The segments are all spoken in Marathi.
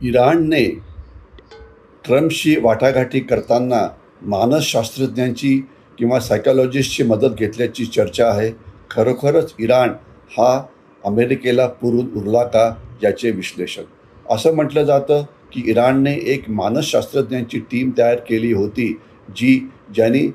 इराणने ट्रम्पशी वाटाघाटी करताना मानसशास्त्रज्ञांची किंवा सायकॉलॉजिस्टची मदत घेतल्याची चर्चा आहे. खरोखरच इराण हा अमेरिकेला पुरून उरला का, याचे विश्लेषण. असं म्हटलं जातं की इराणने एक मानसशास्त्रज्ञांची टीम तयार केली होती, ज्यांनी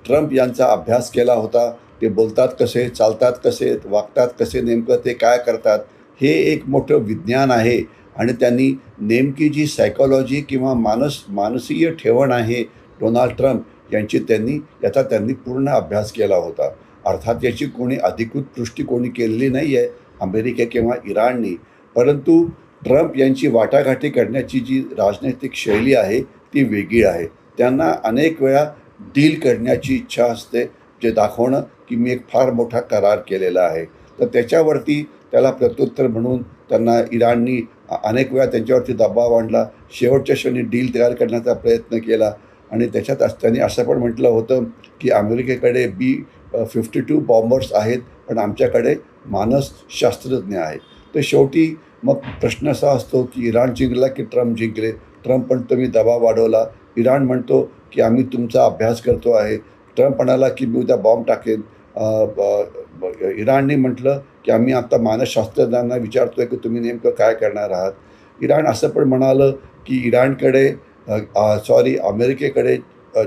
ट्रम्प यांचा अभ्यास केला होता. ते बोलतात कसे, चालतात कसे, वागतात कसे, नेमकं ते काय करतात, हे एक मोठं विज्ञान आहे. आणि त्यांनी नेमकी जी सायकॉलॉजी किंवा मानसीय ठेवण आहे डोनाल्ड ट्रम्प यांची, याचा त्यांनी पूर्ण अभ्यास केला होता. अर्थात याची कोणी अधिकृत पुष्टी केलेली नाही आहे, अमेरिका किंवा इराणनी. परंतु ट्रम्प यांची वाटाघाटी करण्याची जी राजनैतिक शैली आहे ती वेगळी आहे. त्यांना अनेक वेळा डील करण्याची इच्छा असते, जे दाखवणं की मी एक फार मोठा करार केलेला आहे. तर त्याच्यावरती त्याला प्रत्युत्तर म्हणून त्यांना इराणनी अनेक वेळा त्यांच्यावरती दबाव आणला. शेवटच्या क्षणी डील तयार करण्याचा प्रयत्न केला. आणि त्याच्यात त्यांनी असं पण म्हटलं होतं की अमेरिकेकडे B-52 बॉम्बर्स आहेत, पण आमच्याकडे मानसशास्त्रज्ञ आहेत. तर शेवटी मग प्रश्न असा असतो की इराण जिंकला की ट्रम्प जिंकले. ट्रम्प म्हणतो मी दबाव वाढवला, इराण म्हणतो की आम्ही तुमचा अभ्यास करतो आहे. ट्रम्प म्हणाला की मी उद्या बॉम्ब टाकेन. इराणने म्हटलं की आम्ही आता मानसशास्त्रज्ञांना विचारतोय की तुम्ही नेमकं काय करणार आहात. इराण असं पण म्हणालं की अमेरिकेकडे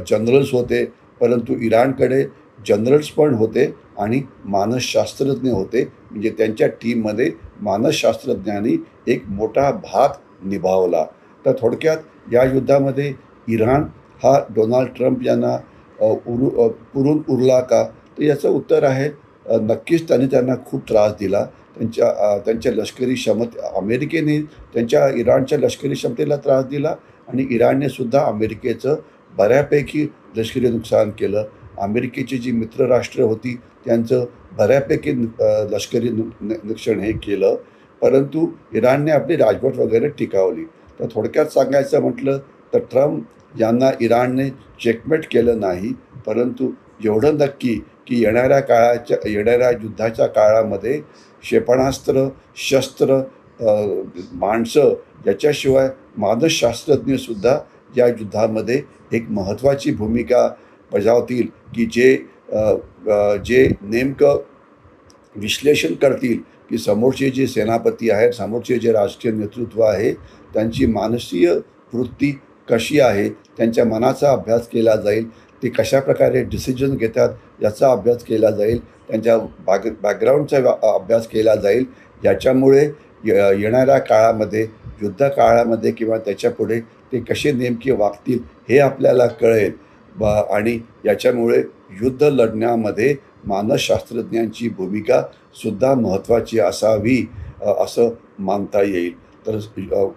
जनरल्स होते, परंतु इराणकडे जनरल्स पण होते आणि मानसशास्त्रज्ञ होते. म्हणजे त्यांच्या टीममध्ये मानसशास्त्रज्ञांनी एक मोठा भाग निभावला. तर थोडक्यात या युद्धामध्ये इराण हा डोनाल्ड ट्रम्प यांना पुरून उरला का, तर याचं उत्तर आहे नक्कीच. त्यांना खूप त्रास दिला. त्यांच्या लष्करी अमेरिकेने त्यांच्या इराणच्या लष्करी क्षमतेला त्रास दिला आणि इराणने सुद्धा अमेरिकेचं बऱ्यापैकी लष्करी नुकसान केलं. अमेरिकेची जी मित्रराष्ट्र होती त्यांचं बऱ्यापैकी लष्करी नुकसान हे केलं. परंतु इराणने आपली राजवट वगैरे टिकावली. तर थोडक्यात सांगायचं म्हटलं तर ट्रम्प यांना इराणने चेकमेट केलं नाही. परंतु एवढं नक्की की येणाऱ्या युद्धाच्या काळामध्ये क्षेपणास्त्र, शस्त्र, माणसं याच्याशिवाय मानसशास्त्रज्ञसुद्धा या युद्धामध्ये एक महत्त्वाची भूमिका बजावतील, की जे नेमकं विश्लेषण करतील की समोरचे जे सेनापती आहेत, समोरचे जे राजकीय नेतृत्व आहे, त्यांची मानसीय वृत्ती कशी आहे, त्यांच्या मनाचा अभ्यास केला जाईल. ते कशाप्रकारे डिसिजन घेतात याचा अभ्यास केला जाईल. त्यांच्या बॅकग्राऊंडचा अभ्यास केला जाईल. याच्यामुळे येणाऱ्या काळामध्ये, युद्ध काळामध्ये किंवा त्याच्यापुढे ते कसे नेमके वागतील हे आपल्याला कळेल. आणि याच्यामुळे युद्ध लढण्यामध्ये मानसशास्त्रज्ञांची भूमिका सुद्धा महत्त्वाची असावी, असं मानता येईल. तर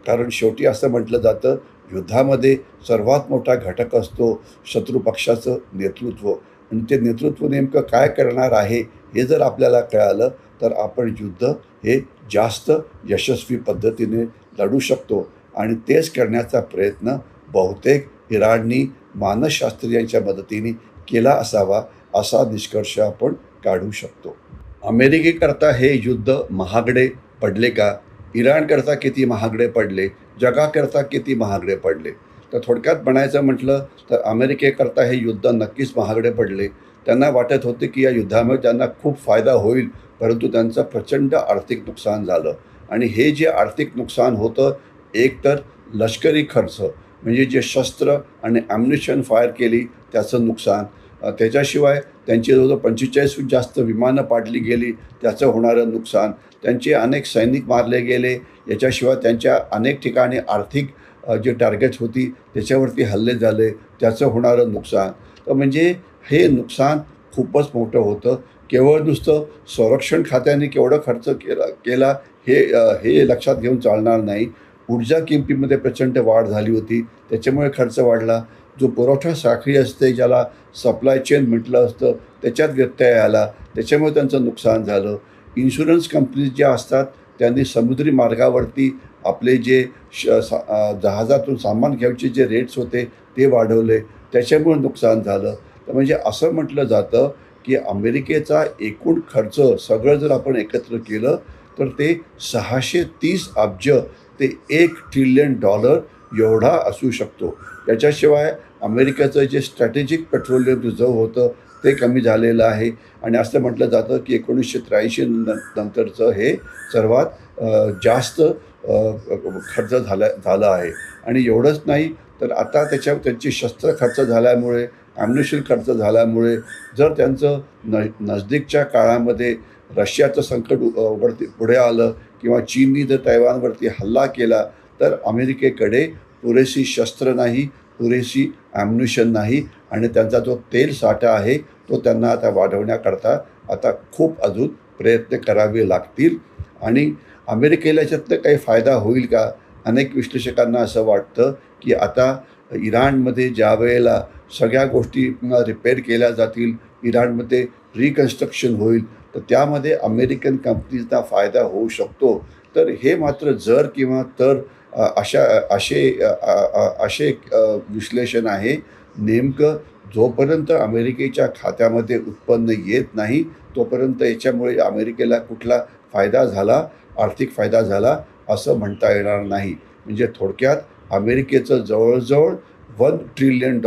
कारण शेवटी असं म्हटलं जातं, युद्धामध्ये सर्वात मोठा घटक असतो शत्रुपक्षाचं नेतृत्व. आणि ते नेतृत्व नेमकं काय करणार आहे हे जर आपल्याला कळालं तर आपण युद्ध हे जास्त यशस्वी पद्धतीने लढू शकतो. आणि तेच करण्याचा प्रयत्न बहुतेक इराणनी मानसशास्त्रीयांच्या मदतीने केला असावा, असा निष्कर्ष आपण काढू शकतो. अमेरिकेकरता हे युद्ध महागडे पडले का? इराणकरता किती महागडे पडले? जगाकरता किती महागडे पडले? तर थोडक्यात म्हणायचं म्हटलं तर अमेरिकेकरता हे युद्ध नक्कीच महागडे पडले. त्यांना वाटत होते की या युद्धामुळे त्यांना खूप फायदा होईल, परंतु त्यांचं प्रचंड आर्थिक नुकसान झालं. आणि हे जे आर्थिक नुकसान होतं, एक तर लष्करी खर्च म्हणजे जे शस्त्र आणि ॲम्युनिशन फायर केली त्याचं नुकसान, त्याच्याशिवाय त्यांची जवळजवळ 45हून जास्त विमानं पाडली गेली त्याचं होणारं नुकसान, त्यांचे अनेक सैनिक मारले गेले, याच्याशिवाय त्यांच्या अनेक ठिकाणी आर्थिक जे टार्गेट्स होती त्याच्यावरती हल्ले झाले त्याचं होणारं नुकसान. तर म्हणजे हे नुकसान खूपच मोठं होतं. केवळ नुसतं संरक्षण खात्याने केवढं खर्च केला हे लक्षात घेऊन चालणार नाही. ऊर्जा किमतीमध्ये प्रचंड वाढ झाली होती, त्याच्यामुळे खर्च वाढला. जो पुरवठा साखळी असते, ज्याला सप्लाय चेन म्हटलं असतं, त्याच्यात व्यत्यय आला, त्याच्यामुळे त्यांचं नुकसान झालं. इन्शुरन्स कंपनीज ज्या असतात त्यांनी समुद्री मार्गावरती आपले जे जहाजातून सामान घ्यायचे जे रेट्स होते ते वाढवले, त्याच्यामुळे नुकसान झालं. तर म्हणजे असं म्हटलं जातं की अमेरिकेचा एकूण खर्च सगळं जर आपण एकत्र केलं तर ते 630 अब्ज ते $1 ट्रिलियन एवढा असू शकतो. त्याच्याशिवाय अमेरिकेचं जे स्ट्रॅटेजिक पेट्रोलियम रिझर्व्ह होतं ते कमी झालेलं आहे आणि असं म्हटलं जातं की 1983 नंतरचं हे सर्वात जास्त खर्च झालं आहे. आणि एवढंच नाही तर आता त्यांची शस्त्र खर्च झाल्यामुळे, ॲम्युनिशन खर्च झाल्यामुळे जर त्यांचं नजदीकच्या काळामध्ये रशियाचं संकट पुढे आलं किंवा चीननी जर तैवानवरती हल्ला केला तर अमेरिकेकडे पुरेशी शस्त्र नाही, पुरेशी ॲम्युनिशन नाही आणि त्यांचा जो तेल साठा आहे तो त्यांना आता वाढवण्याकरता आता खूप अजून प्रयत्न करावे लागतील. आणि अमेरिकेला याच्यातनं काही फायदा होईल का? अनेक विश्लेषकांना असं वाटतं की आता इराणमध्ये ज्या वेळेला सगळ्या गोष्टी पुन्हा रिपेअर केल्या जातील, इराणमध्ये रिकन्स्ट्रक्शन होईल, तर त्यामध्ये अमेरिकन कंपनीजचा फायदा होऊ शकतो. तर हे मात्र जर किंवा तर असे विश्लेषण आहे. नेमकं जोपर्यंत अमेरिकेच्या खात्यामध्ये उत्पन्न येत नाही तोपर्यंत याच्यामुळे अमेरिकेला कुठला फायदा झाला, आर्थिक फायदा झाला असं म्हणता येणार नाही. म्हणजे थोडक्यात अमेरिकेचं जवळजवळ $1 ट्रिलियन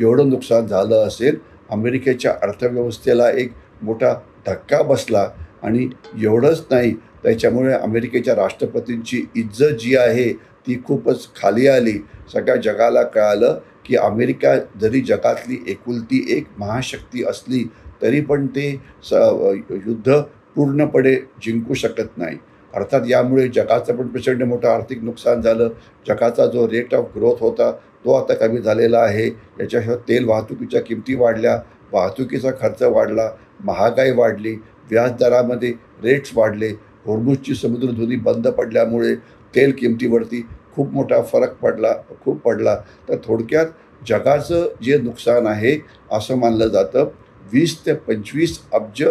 एवढं नुकसान झालं असेल. अमेरिकेच्या अर्थव्यवस्थेला एक मोठा धक्का बसला आणि एवढंच नाही त्याच्यामुळे अमेरिकेच्या राष्ट्रपतींची इज्जत जी आहे ती खूपच खाली आली. सगळ्या जगाला कळालं की अमेरिका जरी जगातली एकुलती एक महाशक्ती असली तरी पण ते युद्ध पूर्णपणे जिंकू शकत नाही. अर्थात यामुळे जगाचं पण प्रचंड मोठं आर्थिक नुकसान झालं. जगाचा जो रेट ऑफ ग्रोथ होता तो आता कमी झालेला आहे. याच्याशिवाय तेल वाहतुकीच्या किमती वाढल्या, वाहतुकीचा खर्च वाढला, महागाई वाढली, व्याजदरामध्ये रेट्स वाढले, होर्मुझची समुद्रधुनी बंद पडल्यामुळे तेल किमतीवरती खूप मोठा फरक पडला. तर थोडक्यात जगाचं जे नुकसान आहे असं मानलं जातं 20 ते 25 अब्ज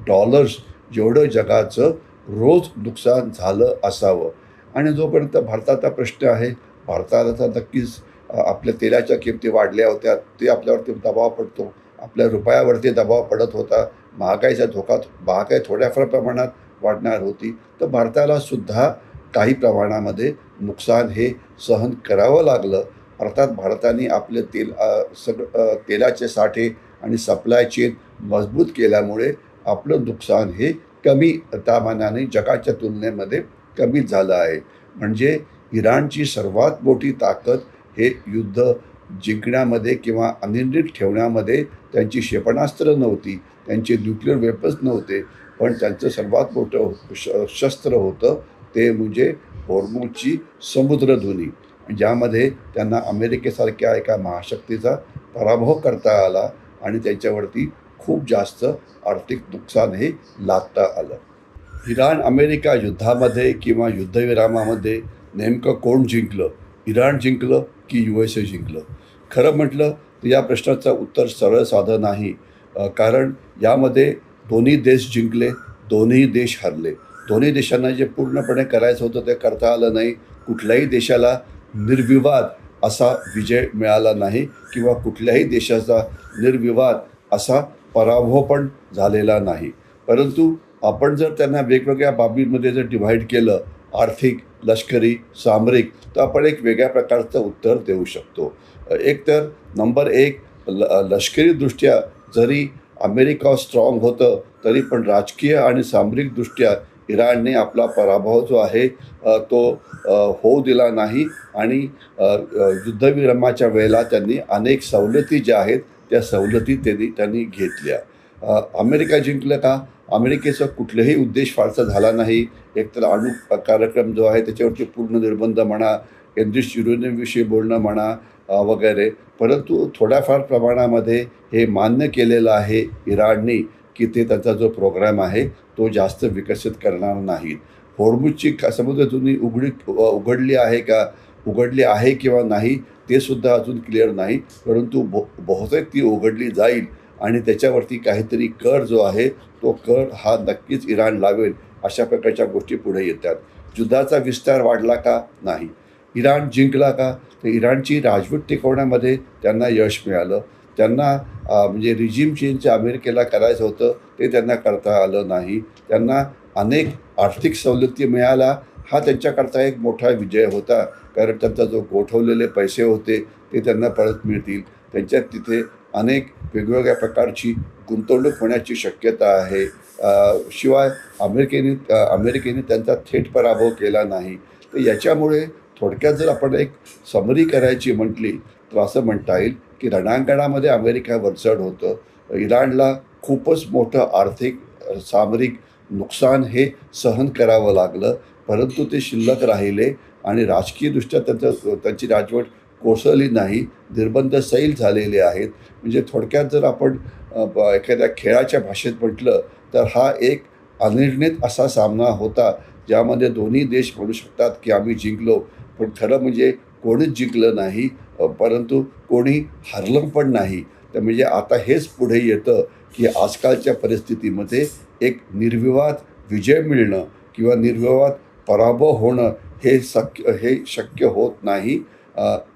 डॉलर्स जेवढं जगाचं रोज नुकसान झालं असावं. आणि जोपर्यंत भारताचा प्रश्न आहे, भारताला तर नक्कीच आपल्या तेलाच्या किमती वाढल्या होत्या, ते आपल्यावरती दबाव पडतो. आपल्या रुपयावरती दबाव पडत होता. महागाई थोड्याफार प्रमाणात वाढणार होती. तर भारताला सुद्धा काही प्रमाणामध्ये नुकसान हे सहन करावं लागलं. अर्थात भारताने आपले तेलाचे साठे आणि सप्लाय चेन मजबूत केल्यामुळे आपलं नुकसान हे कमी तामानाने जगाच्या तुलनेमध्ये कमी झालं आहे. म्हणजे इराणची सर्वात मोठी ताकद हे युद्ध जिंकण्यामध्ये किंवा अनिर्णित ठेवण्यामध्ये त्यांची क्षेपणास्त्र नव्हती, त्यांचे न्यूक्लिअर वेपन्स नव्हते, पण त्यांचं सर्वात मोठं शस्त्र होतं ते म्हणजे होर्मुझची समुद्रधुनी, ज्यामध्ये त्यांना अमेरिकेसारख्या एका महाशक्तीचा पराभव करता आला आणि त्यांच्यावरती खूप जास्त आर्थिक नुकसान हे लादता आलं. इराण अमेरिका युद्धामध्ये किंवा युद्धविरामामध्ये नेमकं कोण जिंकलं? इराण जिंकलं की USA जिंकलं? खरं म्हटलं तर या प्रश्नाचं उत्तर सरळ साधं नाही. कारण यामध्ये दोन्ही देश जिंकले, दोन्ही देश हरले. दोन्ही देशांना जे पूर्णपणे करायचं होतं ते करता आलं नाही. कुठल्याही देशाला निर्विवाद असा विजय मिळाला नाही किंवा कुठल्याही देशाचा निर्विवाद असा पराभव पण झालेला नाही. परंतु आपण जर त्यांना वेगवेगळ्या बाबींमध्ये जर डिव्हाइड केलं, आर्थिक, लष्करी, सामरिक, तर आपण एक वेगळ्या प्रकारचं उत्तर देऊ शकतो. एक तर नंबर 1 लष्करीदृष्ट्या जरी अमेरिका स्ट्रॉंग होतं तरी पण राजकीय आणि सामरिकदृष्ट्या इराणने आपला पराभव जो आहे तो होऊ दिला नाही आणि युद्धविरामाच्या वेळेला त्यांनी अनेक सवलती ज्या आहेत त्या सवलती त्यांनी घेतल्या. अमेरिका जिंकलं का? अमेरिकेचा कुठलाही उद्देश फारसा झाला नाही. एकतर अणु कार्यक्रम जो आहे त्याच्यावरती पूर्ण निर्बंध म्हणा, केंद्रित युरेनियमविषयी बोलणं म्हणा वगैरे. परंतु थोड्याफार प्रमाणामध्ये हे मान्य केलेलं आहे इराणनी की ते त्यांचा जो प्रोग्राम आहे तो जास्त विकसित करणार नाहीत. होर्मुझची समुद्रधुनी उघडली आहे किंवा नाही ते सुद्धा अजून क्लिअर नाही. परंतु बहुतेक ती उघडली जाईल आणि त्याच्यावरती काहीतरी कर जो आहे तो कर हा नक्कीच इराण लावेल. अशा प्रकारच्या गोष्टी पुढे येतात. युद्धाचा विस्तार वाढला का? नाही. इराण जिंकला का? तर इराणची राजवट टिकवण्यामध्ये त्यांना यश मिळालं. त्यांना म्हणजे रिजिम चेंज अमेरिकेला करायचं होतं ते त्यांना करता आलं नाही. त्यांना अनेक आर्थिक सवलती मिळाल्या. हा त्यांच्याकरता एक मोठा विजय होता, कारण त्यांचा जो गोठवलेले पैसे होते ते त्यांना परत मिळतील. त्यांच्यात तिथे अनेक वेगवेगळ्या प्रकारची गुंतवणूक होण्याची शक्यता आहे. शिवाय अमेरिकेने त्यांचा थेट पराभव केला नाही. तर याच्यामुळे थोडक्यात जर आपण एक समरी करायची म्हटली तर असं म्हणता येईल की रणांगणामध्ये अमेरिका वरचढ होतं. इराणला खूपच मोठं आर्थिक सामरिक नुकसान हे सहन करावं लागलं, परंतु ते शिल्लक राहिले आणि राजकीयदृष्ट्या त्यांची राजवट कोसळली नाही. निर्बंध सैल झालेले आहेत. म्हणजे थोडक्यात जर आपण एखाद्या खेळाच्या भाषेत म्हटलं तर हा एक अनिर्णित असा सामना होता, ज्यामध्ये दोन्ही देश म्हणू शकतात की आम्ही जिंकलो, पण खरं म्हणजे कोणीच जिंकलं नाही, परंतु कोणी हरलं पण नाही. तर म्हणजे आता हेच पुढे येतं की आजकालच्या परिस्थितीमध्ये एक निर्विवाद विजय मिळणं किंवा निर्विवाद पराभव होणं हे शक्य होत नाही.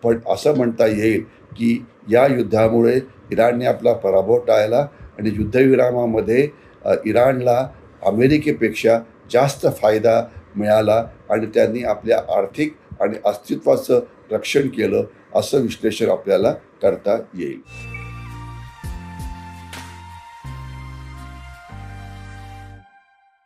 पण असं म्हणता येईल की या युद्धामुळे इराणने आपला पराभव टाळला आणि युद्धविरामामध्ये इराणला अमेरिकेपेक्षा जास्त फायदा मिळाला आणि त्यांनी आपल्या आर्थिक आणि अस्तित्वाचं रक्षण केलं, असं विश्लेषण आपल्याला करता येईल.